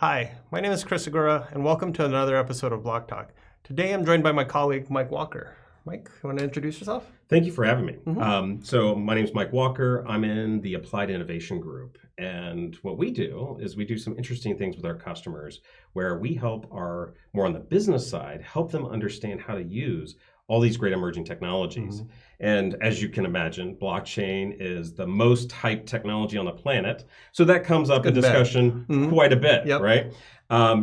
Hi, my name is Chris Segura, and welcome to another episode of Block Talk. Today I'm joined by my colleague, Mike Walker. Mike, you want to introduce yourself? Thank you for having me. Mm-hmm. So my name is Mike Walker. I'm in the Applied Innovation Group. And what we do is we do some interesting things with our customers where we help our, more on the business side, help them understand how to use all these great emerging technologies. Mm-hmm. And as you can imagine, blockchain is the most hyped technology on the planet. So that comes up in Good bet. discussion Mhm. quite a bit, Yep. right?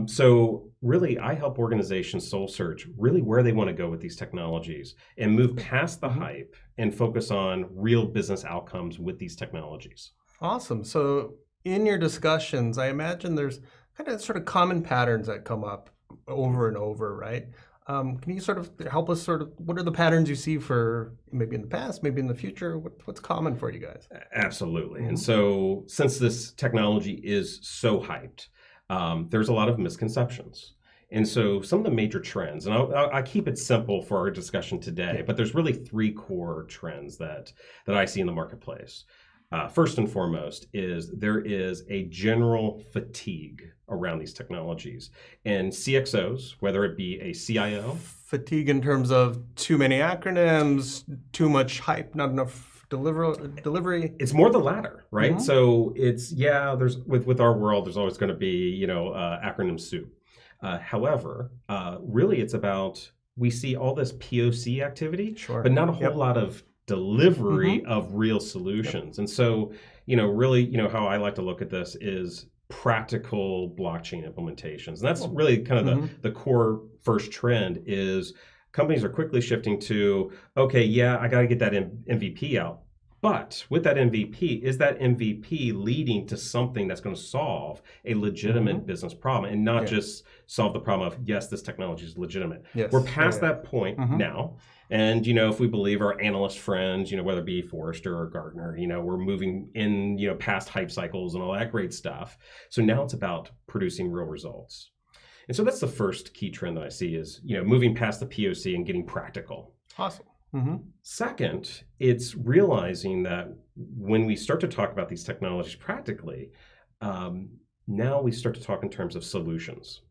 So really, I help organizations soul search really where they want to go with these technologies and move past the Mhm. hype and focus on real business outcomes with these technologies. Awesome. So, in your discussions, I imagine there's kind of sort of common patterns that come up over and over, right? Can you sort of help us what are the patterns you see for maybe in the past, maybe in the future? What's common for you guys? Absolutely. And Mhm. so, since this technology is so hyped, there's a lot of misconceptions. And so, some of the major trends, and I'll keep it simple for our discussion today, Yeah. but there's really three core trends that I see in the marketplace. First and foremost is there is a general fatigue around these technologies. And CXOs, whether it be a CIO, Fatigue in terms of too many acronyms, too much hype, not enough delivery. it's more the latter, right? Mhm. So it's there's with our world, there's always going to be acronym soup. However, really, it's about we see all this POC activity, Sure. but not a whole Yep. lot of delivery Mhm. of real Yep. solutions. And so, really, how I like to look at this is practical blockchain implementations. And that's Cool. really kind of Mhm. the core first trend is companies are quickly shifting to, okay, yeah, I got to get that MVP out. But with that MVP, is that MVP leading to something that's going to solve a legitimate Mhm. business problem and not Yeah. just solve the problem of, yes, this technology is legitimate? We're Yes. Yeah. past Yeah. that point Mhm. now. And, if we believe our analyst friends, whether it be Forrester or Gartner, we're moving in, past hype cycles and all that great stuff. So now it's about producing real results. And so that's the first key trend that I see is, moving past the POC and getting practical. Awesome. Mhm. Second, it's realizing that when we start to talk about these technologies practically, um, now we start to talk in terms of solutions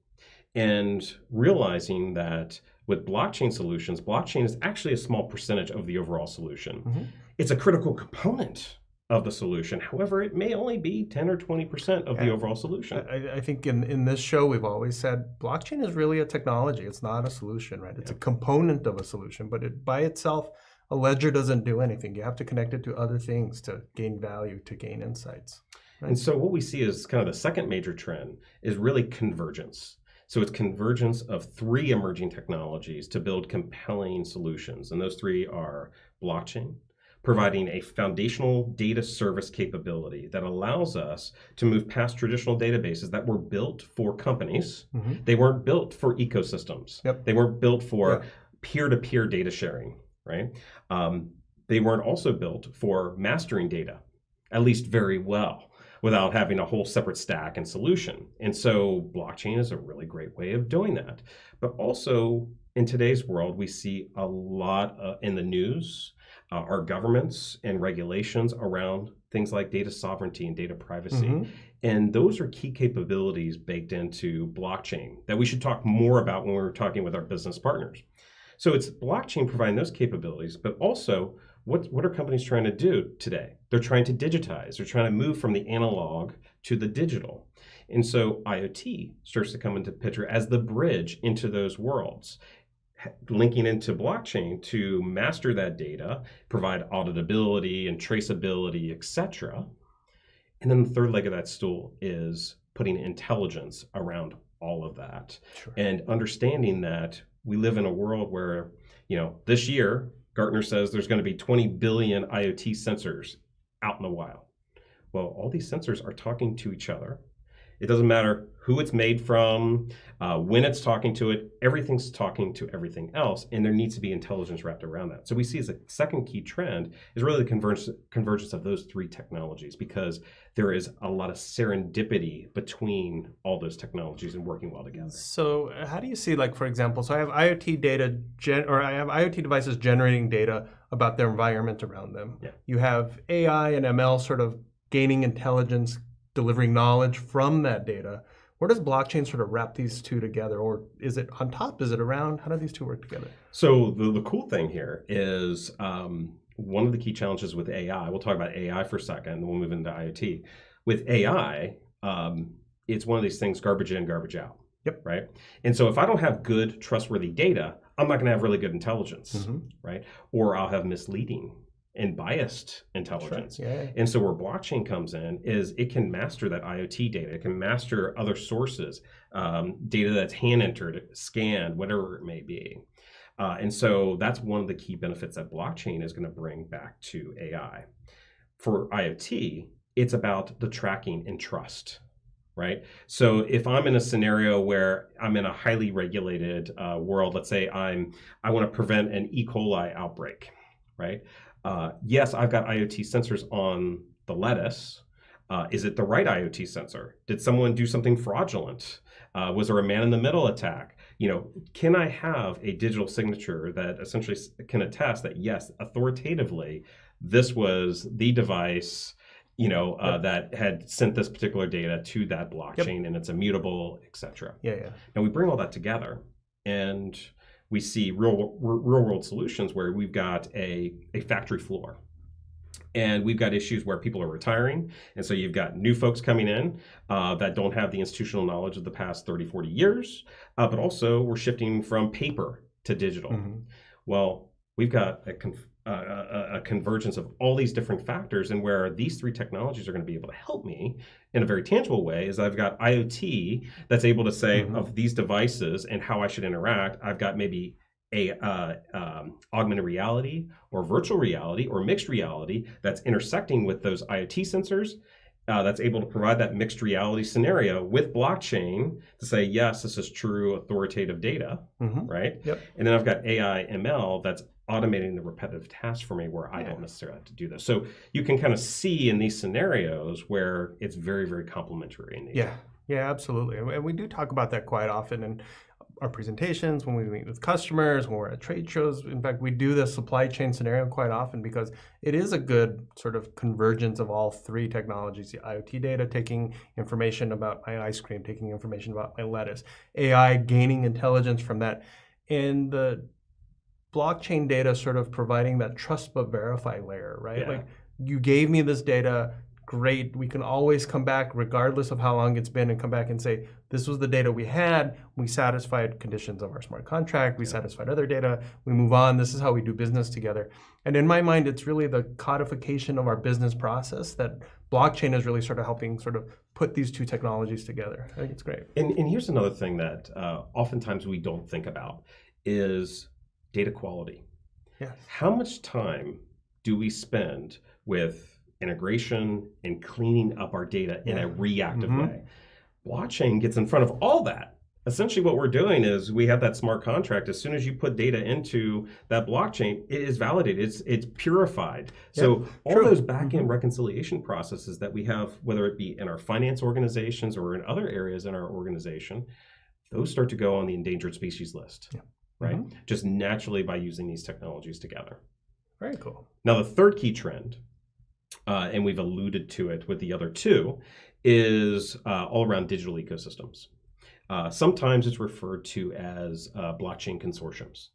and realizing that with blockchain solutions, blockchain is actually a small percentage of the overall solution. Mhm. It's a critical component of the solution. However, it may only be 10 or 20% of the Yeah. overall solution. I think in this show we've always said blockchain is really a technology. It's not a solution, right? It's a Yeah. component of a solution, but it by itself, a ledger doesn't do anything. You have to connect it to other things to gain value, to gain insights. Right? And so what we see is kind of the second major trend is really convergence. So it's convergence of three emerging technologies to build compelling solutions. And those three are blockchain, providing a foundational data service capability that allows us to move past traditional databases that were built for companies. Mhm. They weren't built for ecosystems. Yep. They weren't built for Yeah. peer-to-peer data sharing, right? They weren't also built for mastering data, at least very well, without having a whole separate stack and solution. And so blockchain is a really great way of doing that. But also in today's world, we see a lot in the news, our governments and regulations around things like data sovereignty and data privacy. Mhm. And those are key capabilities baked into blockchain that we should talk more about when we're talking with our business partners. So it's blockchain providing those capabilities, but also what are companies trying to do today? They're trying to digitize. They're trying to move from the analog to the digital. And so IoT starts to come into picture as the bridge into those worlds, linking into blockchain to master that data, provide auditability and traceability, etc. And then the third leg of that stool is putting intelligence around all of that Sure. and understanding that we live in a world where, this year, Gartner says there's going to be 20 billion IoT sensors out in the wild. Well, all these sensors are talking to each other. It doesn't matter who it's made from, when it's talking to it, everything's talking to everything else, and there needs to be intelligence wrapped around that. So we see as a second key trend is really the convergence of those three technologies because there is a lot of serendipity between all those technologies and working well together. So how do you see, like, for example, so I have IoT data, or I have IoT devices generating data about their environment around them. Yeah. You have AI and ML sort of gaining intelligence, delivering knowledge from that data. Where does blockchain sort of wrap these two together? Or is it on top? Is it around? How do these two work together? So the cool thing here is one of the key challenges with AI. We'll talk about AI for a second, and then we'll move into IoT. With AI, it's one of these things: garbage in, garbage out. Yep. Right. And so if I don't have good, trustworthy data, I'm not going to have really good intelligence. Mm-hmm. Right. Or I'll have misleading and biased intelligence. Sure. Yeah. And so where blockchain comes in is it can master that IoT data. It can master other sources, data that's hand entered, scanned, whatever it may be. And so that's one of the key benefits that blockchain is going to bring back to AI. For IoT, it's about the tracking and trust, right? So if I'm in a scenario where I'm in a highly regulated world, let's say I want to prevent an E. coli outbreak, right? Yes, I've got IoT sensors on the lettuce. Is it the right IoT sensor? Did someone do something fraudulent? Was there a man-in-the-middle attack? Can I have a digital signature that essentially can attest that, yes, authoritatively, this was the device, that had sent this particular data to that blockchain, and it's immutable, et cetera. Yeah. And we bring all that together, and we see real world solutions where we've got a factory floor. And we've got issues where people are retiring. And so you've got new folks coming in that don't have the institutional knowledge of the past 30, 40 years. But also we're shifting from paper to digital. Mm-hmm. Well, we've got a convergence of all these different factors, and where these three technologies are going to be able to help me in a very tangible way is I've got IoT that's able to say of these devices and how I should interact. I've got maybe a augmented reality or virtual reality or mixed reality that's intersecting with those IoT sensors, that's able to provide that mixed reality scenario with blockchain to say, yes, this is true authoritative data, right? Yep. And then I've got AI ML that's automating the repetitive tasks for me where I don't necessarily have to do this. So you can kind of see in these scenarios where it's very, very complementary in nature. Yeah, absolutely. And we do talk about that quite often in our presentations, when we meet with customers, when we're at trade shows. In fact, we do the supply chain scenario quite often because it is a good sort of convergence of all three technologies: the IoT data, taking information about my ice cream, taking information about my lettuce, AI gaining intelligence from that, and the blockchain data sort of providing that trust but verify layer, right? Like, you gave me this data, great. We can always come back regardless of how long it's been and come back and say, this was the data we had. We satisfied conditions of our smart contract. We satisfied other data. We move on. This is how we do business together. And in my mind, it's really the codification of our business process that blockchain is really sort of helping sort of put these two technologies together. I think it's great. And here's another thing that oftentimes we don't think about is data quality. Yes. How much time do we spend with integration and cleaning up our data in a reactive way? Blockchain gets in front of all that. Essentially what we're doing is we have that smart contract. As soon as you put data into that blockchain, it is validated, it's purified. So all those back-end reconciliation processes that we have, whether it be in our finance organizations or in other areas in our organization, those start to go on the endangered species list, right? Just naturally by using these technologies together. Very cool. Now the third key trend, and we've alluded to it with the other two, is all around digital ecosystems. Sometimes it's referred to as blockchain consortiums.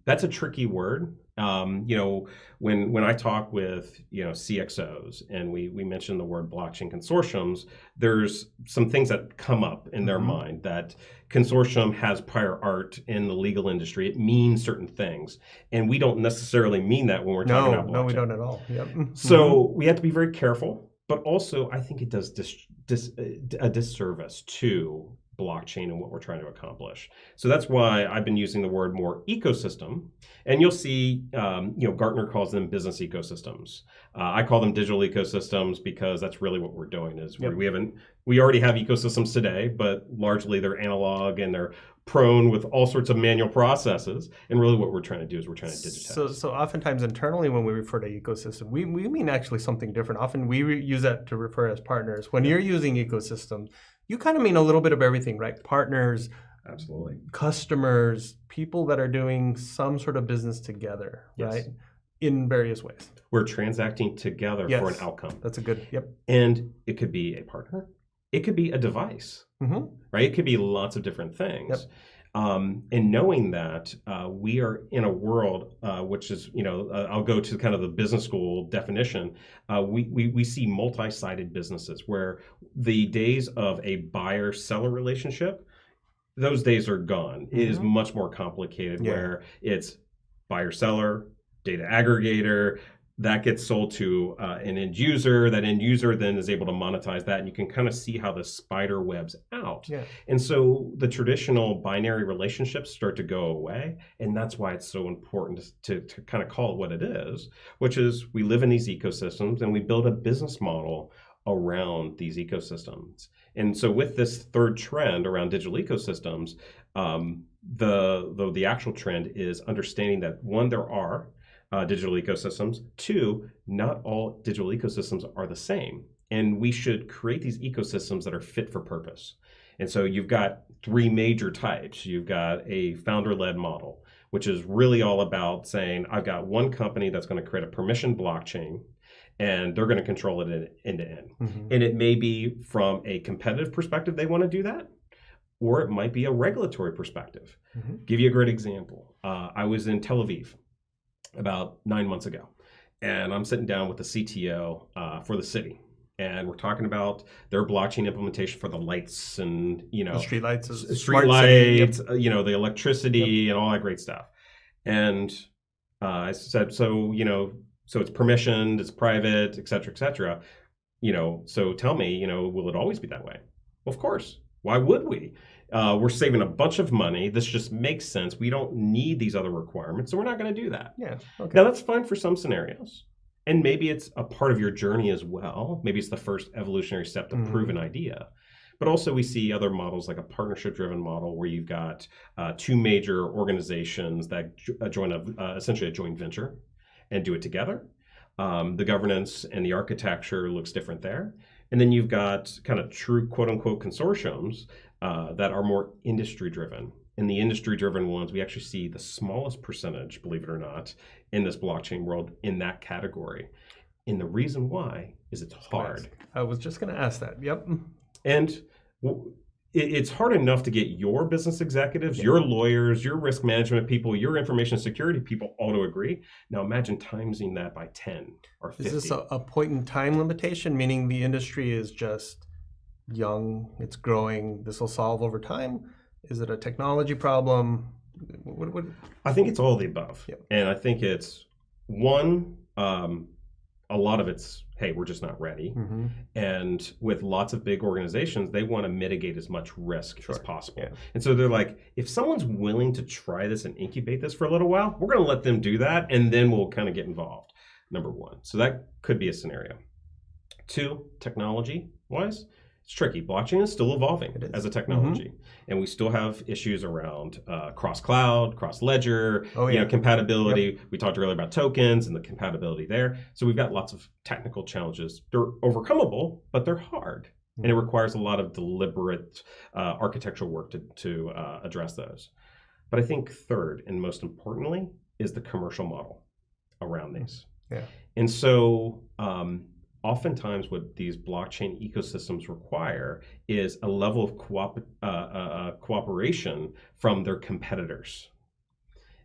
That's a tricky word. When I talk with CXOs and we mention the word blockchain consortiums, there's some things that come up in their mind that consortium has prior art in the legal industry. It means certain things, and we don't necessarily mean that when we're talking about blockchain. No, we don't at all. Yep. So we have to be very careful, but also I think it does a disservice to blockchain and what we're trying to accomplish. So that's why I've been using the word more ecosystem. And you'll see, Gartner calls them business ecosystems. I call them digital ecosystems because that's really what we're doing. Is we already have ecosystems today, but largely they're analog and they're prone with all sorts of manual processes. And really what we're trying to do is we're trying to digitize. So oftentimes internally when we refer to ecosystem, we mean actually something different. Often we use that to refer as partners. When you're using ecosystems, you kind of mean a little bit of everything, right? Partners, absolutely, customers, people that are doing some sort of business together, right? In various ways. We're transacting together for an outcome. That's a good, And it could be a partner. It could be a device, Hmm. right? It could be lots of different things. Yep. And knowing that we are in a world which is, I'll go to kind of the business school definition. We see multi-sided businesses where the days of a buyer-seller relationship, those days are gone. It is Mhm. much more complicated Yeah. where it's buyer seller, data aggregator, that gets sold to an end user. That end user then is able to monetize that, and you can kind of see how the spider webs out. Yeah. And so the traditional binary relationships start to go away, and that's why it's so important to kind of call it what it is, which is we live in these ecosystems and we build a business model around these ecosystems. And so with this third trend around digital ecosystems, the actual trend is understanding that one, there are digital ecosystems. Two, not all digital ecosystems are the same. And we should create these ecosystems that are fit for purpose. And so you've got three major types. You've got a founder-led model, which is really all about saying, I've got one company that's going to create a permission blockchain, and they're going to control it end to end. Hmm. And it may be from a competitive perspective they want to do that, or it might be a regulatory perspective. Hmm. Give you a great example. I was in Tel Aviv about 9 months ago, and I'm sitting down with the CTO for the city, and we're talking about their blockchain implementation for the lights and The street lights is street smart city. Yep. lights, the electricity and all that great stuff. And I said, so so it's permissioned, it's private, et cetera, et cetera. So tell me, will it always be that way? Well, of course. Why would we? We're saving a bunch of money. This just makes sense. We don't need these other requirements, so we're not going to do that. Yeah. Okay. Now, that's fine for some scenarios. And maybe it's a part of your journey as well. Maybe it's the first evolutionary step to prove an idea. But also we see other models like a partnership-driven model where you've got two major organizations that join essentially a joint venture and do it together. The governance and the architecture looks different there. And then you've got kind of true quote-unquote consortiums that are more industry-driven. In the industry-driven ones, we actually see the smallest percentage, believe it or not, in this blockchain world in that category. And the reason why is it's hard. I was just going to ask that. Yep. And it's hard enough to get your business executives, your lawyers, your risk management people, your information security people all to agree. Now imagine timesing that by 10 or 50. Is this a point in time limitation, meaning the industry is just young, it's growing, this will solve over time? Is it a technology problem? What? I think it's all of the above. Yep. And I think it's one, a lot of it's, hey, we're just not ready. Mm-hmm. And with lots of big organizations, they want to mitigate as much risk as possible. Yeah. And so they're like, if someone's willing to try this and incubate this for a little while, we're going to let them do that, and then we'll kind of get involved, number one. So that could be a scenario. Two, technology-wise, it's tricky. Blockchain is still evolving as a technology, and we still have issues around cross-cloud, cross-ledger, compatibility. Yep. We talked earlier about tokens and the compatibility there. So we've got lots of technical challenges. They're overcomable, but they're hard, and it requires a lot of deliberate architectural work to address those. But I think third, and most importantly, is the commercial model around these. Yeah. And so oftentimes what these blockchain ecosystems require is a level of cooperation from their competitors.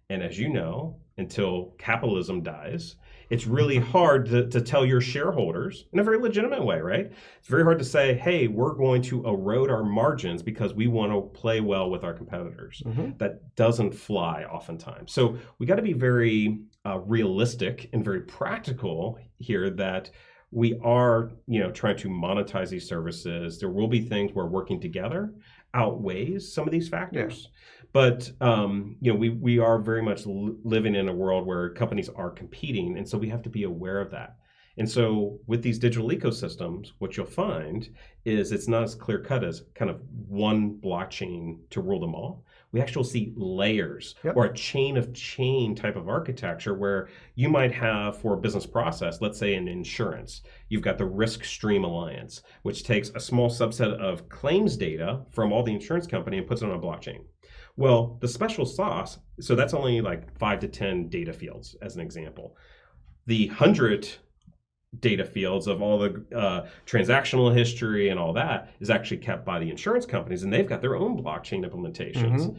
And as you know, until capitalism dies, it's really hard to tell your shareholders in a very legitimate way, right? It's very hard to say, hey, we're going to erode our margins because we want to play well with our competitors. Mm-hmm. That doesn't fly oftentimes. So we got to be very realistic and very practical here that we are, trying to monetize these services. There will be things where working together outweighs some of these factors. Yeah. But, we are very much living in a world where companies are competing. And so we have to be aware of that. And so with these digital ecosystems, what you'll find is it's not as clear cut as kind of one blockchain to rule them all. We actually see layers or a chain of chain type of architecture where you might have for a business process, let's say in insurance, you've got the Risk Stream Alliance, which takes a small subset of claims data from all the insurance company and puts it on a blockchain. Well, the special sauce, so that's only like 5 to 10 data fields as an example. The 100 data fields of all the transactional history and all that is actually kept by the insurance companies, and they've got their own blockchain implementations. Mhm.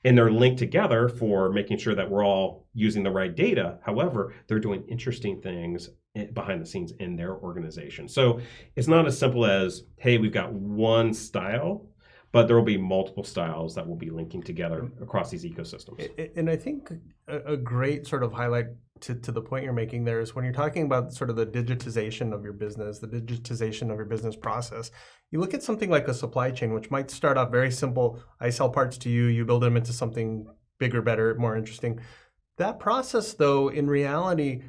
And they're linked together for making sure that we're all using the right data. However, they're doing interesting things behind the scenes in their organization. So it's not as simple as, hey, we've got one style, but there will be multiple styles that will be linking together across these ecosystems. And I think a great sort of highlight to the point you're making there is when you're talking about sort of the digitization of your business, the digitization of your business process, you look at something like a supply chain, which might start off very simple. I sell parts to you, you build them into something bigger, better, more interesting. That process, though, in reality,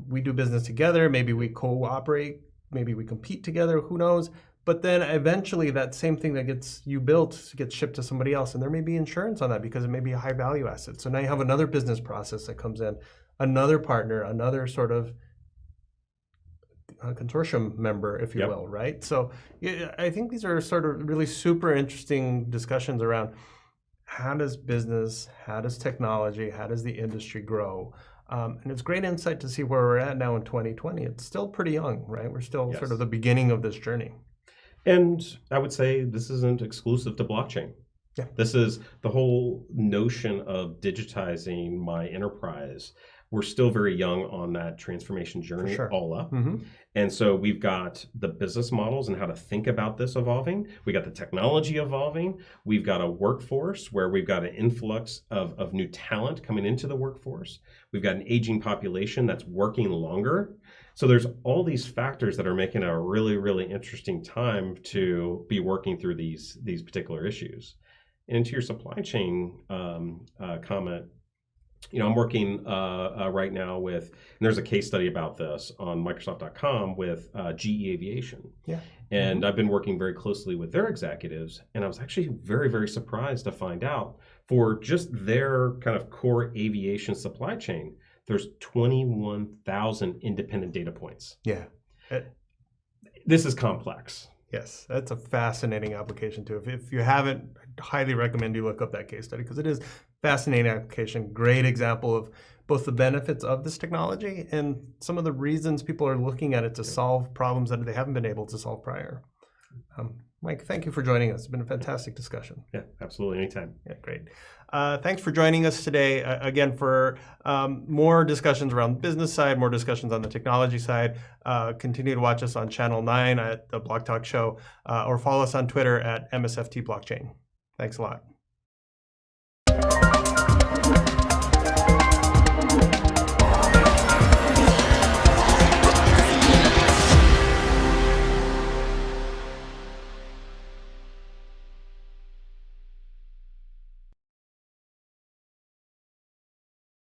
we do business together, maybe we cooperate, maybe we compete together, who knows? But then eventually that same thing that gets you built gets shipped to somebody else, and there may be insurance on that because it may be a high value asset. So now you have another business process that comes in, another partner, another sort of consortium member, if you Yep. will, right? So yeah, I think these are sort of really super interesting discussions around how does business, how does technology, how does the industry grow? And it's great insight to see where we're at now in 2020. It's still pretty young, right? We're still sort Yes. of the beginning of this journey. And I would say this isn't exclusive to blockchain. Yeah. This is the whole notion of digitizing my enterprise. We're still very young on that transformation journey sure. all up. Mm-hmm. And so we've got the business models and how to think about this evolving. We got the technology evolving. We've got a workforce where we've got an influx of new talent coming into the workforce. We've got an aging population that's working longer. So there's all these factors that are making it a really, really interesting time to be working through these particular issues. And to your supply chain comment, I'm working right now with, and there's a case study about this on Microsoft.com with GE Aviation. Yeah. And I've been working very closely with their executives, and I was actually very, very surprised to find out for just their kind of core aviation supply chain, there's 21,000 independent data points. Yeah. This is complex. Yes, that's a fascinating application too. If you haven't, I highly recommend you look up that case study because it is fascinating application. Great example of both the benefits of this technology and some of the reasons people are looking at it to solve problems that they haven't been able to solve prior. Mike, thank you for joining us. It's been a fantastic discussion. Yeah, absolutely. Anytime. Yeah, great. Thanks for joining us today. Again, for more discussions around the business side, more discussions on the technology side, continue to watch us on Channel 9 at the Block Talk Show, or follow us on Twitter at MSFT Blockchain. Thanks a lot.